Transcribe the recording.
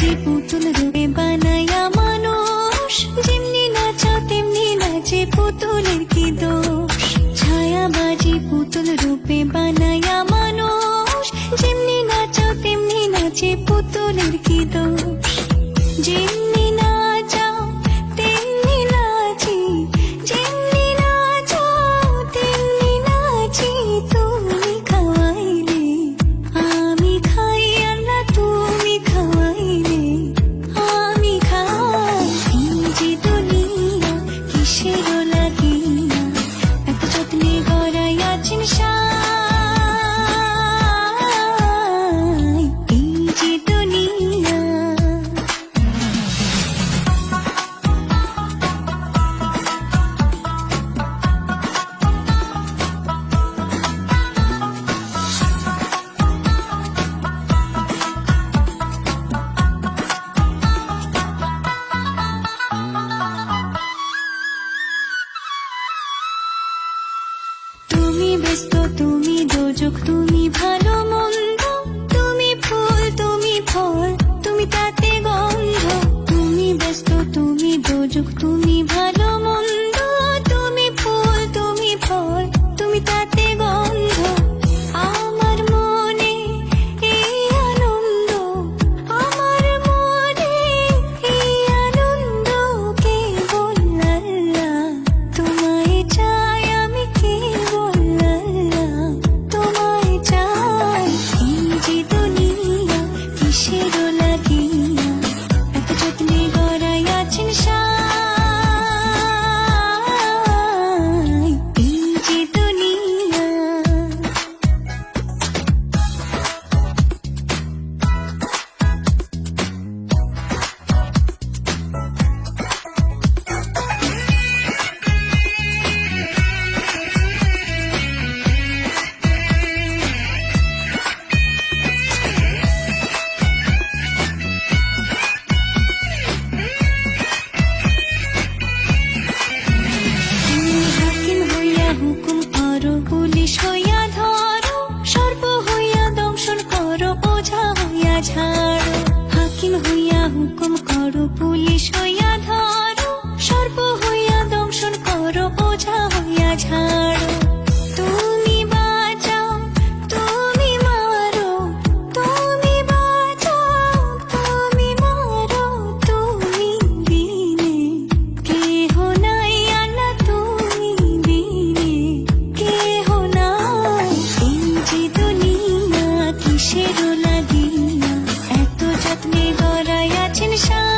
বাজি পুতুল রূপে বানায়া মানুষ, যেমনি নাচাও তেমনি নাচে পুতুলের কি দোষ। ছায়া বাজি পুতুল রূপে বানায়া মানুষ, যেমনি নাচাও তেমনি নাচে পুতুলের কি দোষ। যেমনি নাচাও তেমনি নাচি, যেমনি নাচাও তেমনি নাচি। তুমি খাওয়াইলে আমি খাই আর না তুমি খাওয়াইলে আমি খাই। এই যে দুনিয়া কিসের লাগিয়া এত যত্নে গড়াইয়াছেন সাই। এই যে দুনিয়া তুমি ব্যস্ত, তুমি দোজক, তুমি ভালো মন্দ, তুমি ফুল, তুমি ফল, তুমি তাতে গন্ধ। তুমি ব্যস্ত, তুমি দোজক, তুমি ভালো মন্দ, তুমি ফুল, তুমি ফল, তুমি তাতে গন্ধ। আমার মনে এই আনন্দ, আমার মনে এই আনন্দ কেবল আল্লাহ তোমায় চাই, আমি কেবল আল্লাহ তোমায় চাই। এই যে দুনিয়া কিসের লাগিয়া এত যত্নে গড়াইয়াছেন সাই। এই যে দুনিয়া হাকিম হইয়া হুকুম করো, পুলিশ হইয়া ধরো, সর্প হইয়া দংশন করো, ওঝা হইয়া ঝাড়ো। হাকিম হইয়া হুকুম করো, পুলিশ হইয়া ধরো, সর্প হইয়া দংশন করো, ওঝা হইয়া ঝাড়ো। তুমি বাঁচাও, তুমি মারো, তুমি বাঁচাও, তুমি মারো, তুমি বিনে কেহ নাই আর না তুমি বিনে কেহ নাই। এই যে দুনিয়া কিসের লাগিয়া এত যত্নে গড়াইয়াছেন সাই।